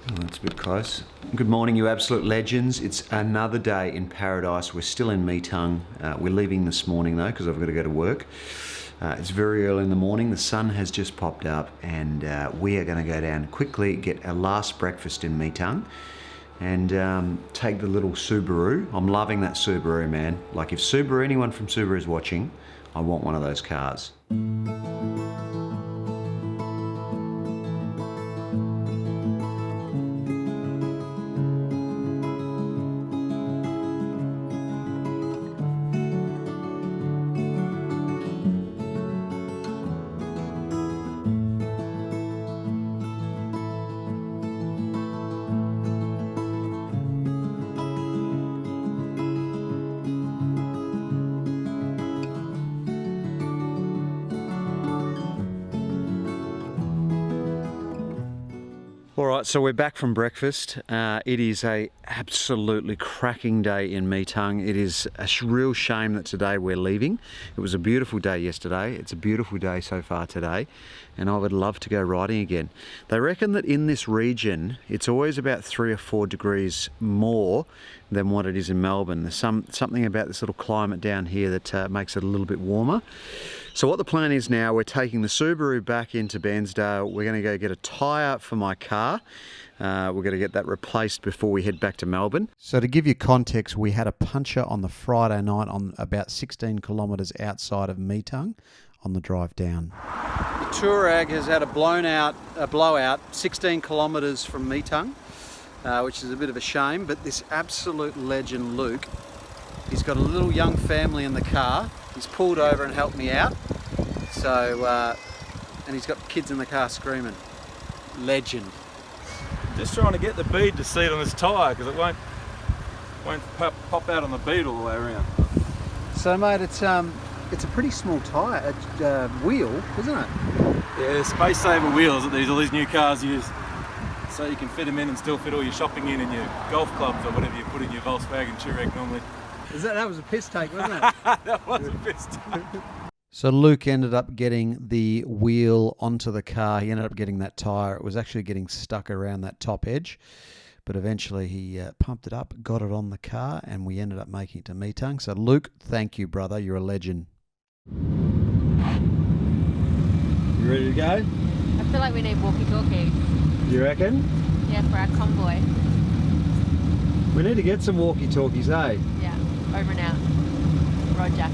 Oh, that's a bit close. Good morning, you absolute legends. It's another day in paradise. We're still in Metung. We're leaving this morning though, because I've got to go to work. It's very early in the morning. The sun has just popped up, and we are going to go down quickly, get our last breakfast in Metung, and take the little Subaru. I'm loving that Subaru, man. Like, if anyone from Subaru is watching, I want one of those cars. All right, so we're back from breakfast. It is a absolutely cracking day in Metung. It is a real shame that today we're leaving. It was a beautiful day yesterday. It's a beautiful day so far today, and I would love to go riding again. They reckon that in this region, it's always about 3 or 4 degrees more than what it is in Melbourne. There's something about this little climate down here that makes it a little bit warmer. So what the plan is now, we're taking the Subaru back into Bairnsdale. We're going to go get a tyre for my car. We're going to get that replaced before we head back to Melbourne. So to give you context, we had a puncture on the Friday night on about 16 kilometres outside of Metung on the drive down. The Touareg has had a blowout 16 kilometres from Metung, which is a bit of a shame, but this absolute legend, Luke, he's got a little young family in the car. He's pulled over and helped me out. So, and he's got kids in the car screaming. Legend. Just trying to get the bead to seat on this tyre because it won't pop out on the bead all the way around. So, mate, it's a pretty small tyre, wheel, isn't it? Yeah, space saver wheels that all these new cars use. So you can fit them in and still fit all your shopping in and your golf clubs or whatever you put in your Volkswagen Touareg normally. That was a piss take, wasn't it? That was a piss take. So Luke ended up getting the wheel onto the car. He ended up getting that tyre. It was actually getting stuck around that top edge. But eventually he pumped it up, got it on the car, and we ended up making it to Metung. So Luke, thank you, brother. You're a legend. You ready to go? I feel like we need walkie-talkies. You reckon? Yeah, for our convoy. We need to get some walkie-talkies, eh? Yeah, over and out. Roger.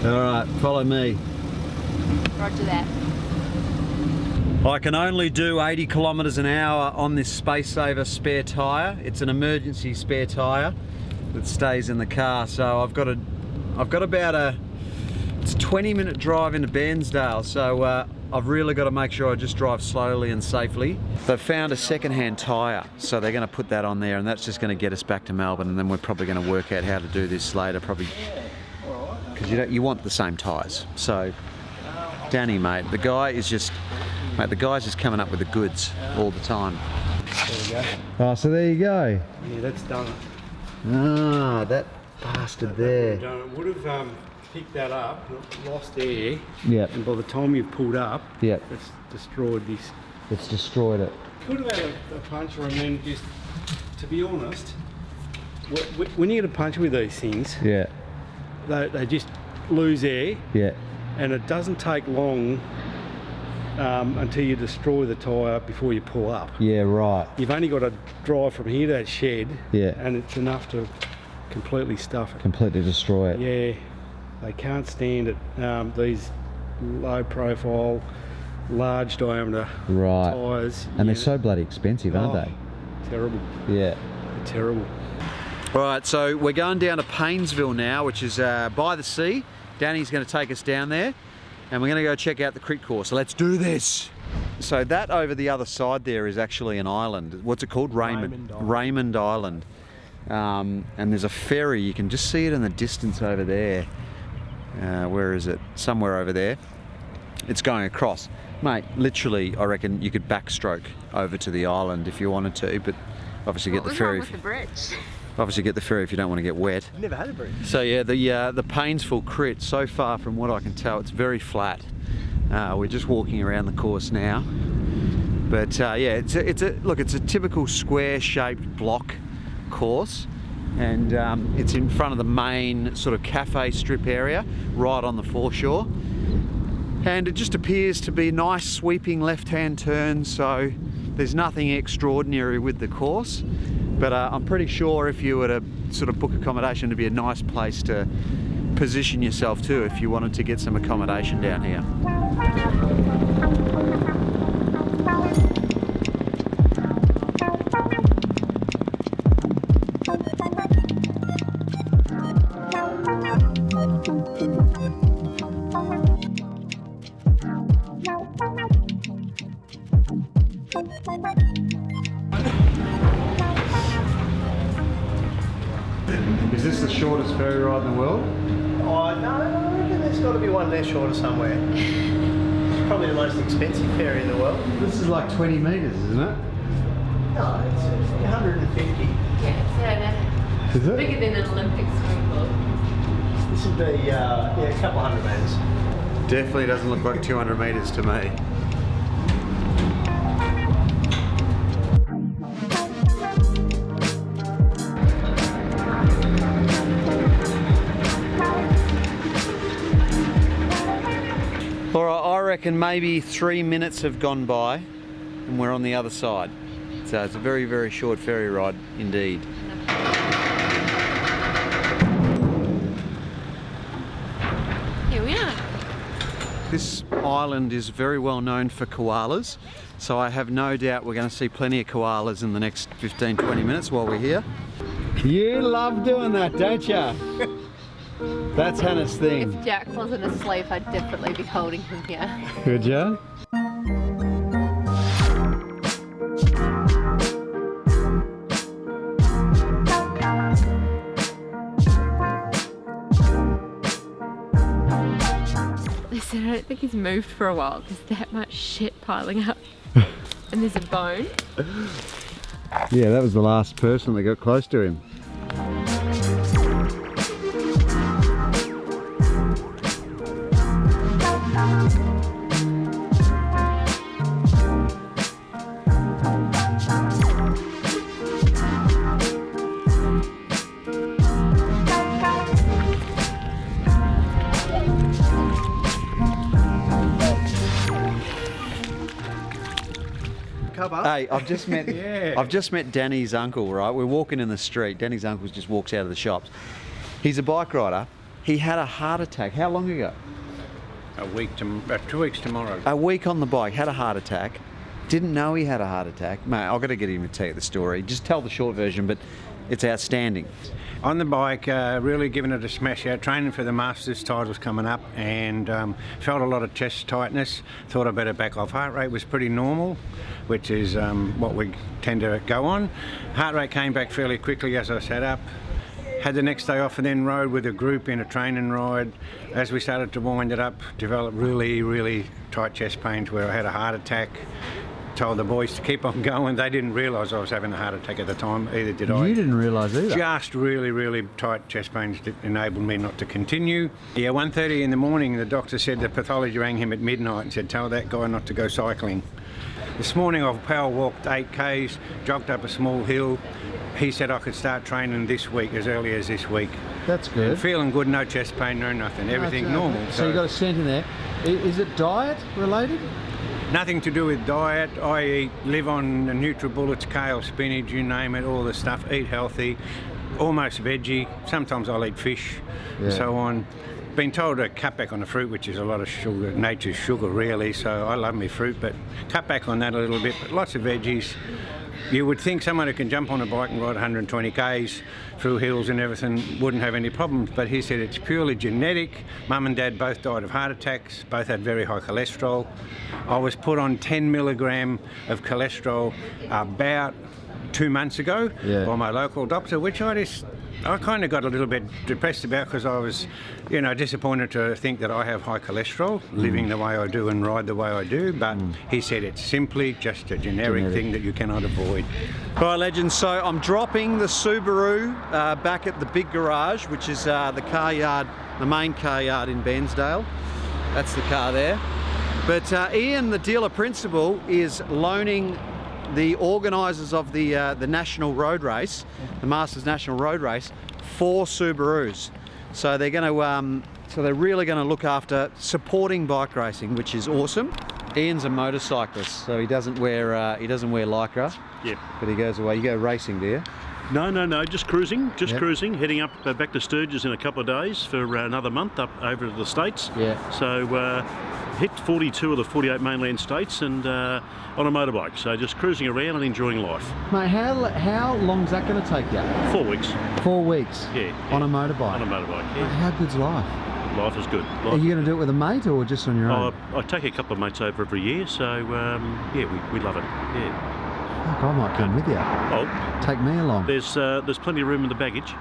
All right, follow me. Roger that. I can only do 80 kilometres an hour on this Space Saver spare tyre. It's an emergency spare tyre that stays in the car. So I've got about it's a 20-minute drive into Bairnsdale. So I've really got to make sure I just drive slowly and safely. They've found a second-hand tyre, so they're going to put that on there, and that's just going to get us back to Melbourne, and then we're probably going to work out how to do this later, probably, because you want the same tyres. So, Danny, mate, the guy's just coming up with the goods all the time. There we go. Oh, so there you go. Yeah, that's done it. Ah, that bastard there. It would have picked that up, lost air, Yep. and by the time you've pulled up, Yep. it's destroyed this. It's destroyed it. Could have had a puncture and then just, to be honest, when you get a puncture with these things, Yeah. they just lose air, Yeah. and it doesn't take long until you destroy the tyre before you pull up. Yeah, right. You've only got to drive from here to that shed, Yeah. and it's enough to completely stuff it. Completely destroy it. Yeah, they can't stand it. These low profile, large diameter Right. tyres. And they're so bloody expensive, aren't they? Terrible. Yeah. They're terrible. All right, so we're going down to Paynesville now, which is by the sea. Danny's going to take us down there, and we're going to go check out the cricket course. So let's do this. So that over the other side there is actually an island. What's it called? Raymond Island. And there's a ferry. You can just see it in the distance over there. Where is it? Somewhere over there. It's going across. Mate, literally, I reckon you could backstroke over to the island if you wanted to, but obviously get the ferry. What's wrong with the bridge? Obviously get the ferry if you don't want to get wet. Never had a bridge. So yeah, the Paynesville crit, so far from what I can tell, it's very flat. We're just walking around the course now. But yeah, it's a typical square-shaped block course, and it's in front of the main sort of cafe strip area, right on the foreshore. And it just appears to be a nice sweeping left-hand turn, so there's nothing extraordinary with the course. But I'm pretty sure if you were to sort of book accommodation, it'd be a nice place to position yourself to if you wanted to get some accommodation down here. Is this the shortest ferry ride in the world? Oh, no, I reckon there's got to be one there shorter somewhere. It's probably the most expensive ferry in the world. This is like 20 metres, isn't it? No, it's 150. Yeah, it's Is it? bigger than an Olympic swimming pool. This would be, yeah, a couple hundred metres. Definitely doesn't look like 200 metres to me. All right, I reckon maybe 3 minutes have gone by and we're on the other side. So it's a very, very short ferry ride indeed. Here we are. This island is very well known for koalas, so I have no doubt we're going to see plenty of koalas in the next 15-20 minutes while we're here. You love doing that, don't you? That's Hannah's thing. If Jack wasn't asleep, I'd definitely be holding him here. Good job. Listen, I don't think he's moved for a while. There's that much shit piling up. And there's a bone. Yeah, that was the last person that got close to him. Hey, I've just met Danny's uncle, right? We're walking in the street. Danny's uncle just walks out of the shops. He's a bike rider. He had a heart attack. How long ago? 2 weeks tomorrow. A week on the bike, had a heart attack. Didn't know he had a heart attack. Mate, I've got to get him to tell you the story. Just tell the short version, but it's outstanding. On the bike, really giving it a smash out, training for the Masters titles coming up, and felt a lot of chest tightness. Thought I better back off. Heart rate was pretty normal, which is what we tend to go on. Heart rate came back fairly quickly as I sat up. Had the next day off and then rode with a group in a training ride. As we started to wind it up, developed really, really tight chest pains where I had a heart attack. Told the boys to keep on going. They didn't realise I was having a heart attack at the time, either did I. You didn't realise either? Just really, really tight chest pains that enabled me not to continue. Yeah, 1:30 in the morning, the doctor said the pathology rang him at midnight and said, tell that guy not to go cycling. This morning I've power walked 8 Ks, jogged up a small hill. He said I could start training this week, as early as this week. That's good. And feeling good, no chest pain, no nothing, everything normal. So you got a cent in there. Is it diet related? Nothing to do with diet. I live on NutriBullets, kale, spinach, you name it, all the stuff. Eat healthy, almost veggie. Sometimes I'll eat fish, and so on. Been told to cut back on the fruit, which is a lot of sugar, nature's sugar really, so I love my fruit, but cut back on that a little bit, but lots of veggies. You would think someone who can jump on a bike and ride 120 Ks through hills and everything wouldn't have any problems, but he said it's purely genetic. Mum and Dad both died of heart attacks, both had very high cholesterol. I was put on 10 milligram of cholesterol about 2 months ago by my local doctor, which I kind of got a little bit depressed about because I was, disappointed to think that I have high cholesterol, living the way I do and ride the way I do, but he said it's simply just a generic thing that you cannot avoid. All right, legends, so I'm dropping the Subaru back at the big garage, which is the car yard, the main car yard in Bairnsdale. That's the car there. But Ian, the dealer principal, is loaning the organisers of the national road race, the Masters National Road Race, 4 Subarus. So they're going to, so they're really going to look after supporting bike racing, which is awesome. Ian's a motorcyclist, so he doesn't wear lycra. Yep. But he goes away. You go racing, do you? No, just cruising, Yep. cruising, heading up back to Sturgis in a couple of days for another month up over to the States. Yeah. So hit 42 of the 48 mainland states and on a motorbike. So just cruising around and enjoying life. Mate, how long's that going to take you? 4 weeks. 4 weeks? Yeah. On a motorbike? On a motorbike, Mate, yeah. how good's life? Life is good. Are you going to do it with a mate or just on your own? I take a couple of mates over every year, so yeah, we love it. Yeah. Fuck, I might come with you. Oh, Take me along. there's plenty of room in the baggage.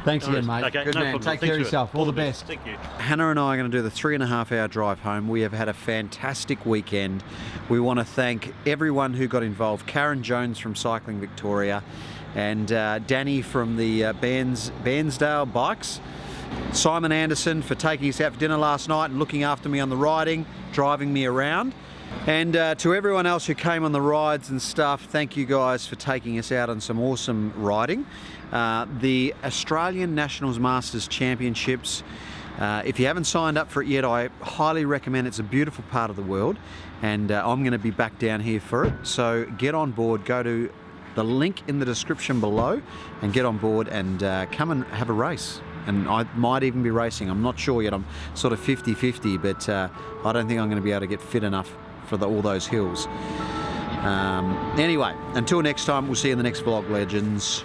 Thanks again, mate. Okay, Good no man. problem. Take Thanks care of for it. yourself. All the best. Thank you. Hannah and I are going to do the 3.5-hour drive home. We have had a fantastic weekend. We want to thank everyone who got involved. Karen Jones from Cycling Victoria and Danny from the Bairnsdale Bikes. Simon Anderson for taking us out for dinner last night and looking after me on the riding, driving me around. And to everyone else who came on the rides and stuff, thank you guys for taking us out on some awesome riding. The Australian Nationals Masters Championships, if you haven't signed up for it yet, I highly recommend. It's a beautiful part of the world, and I'm going to be back down here for it. So get on board, go to the link in the description below and get on board and come and have a race. And I might even be racing. I'm not sure yet. I'm sort of 50-50, but I don't think I'm going to be able to get fit enough for all those hills. Anyway, until next time, we'll see you in the next vlog, legends.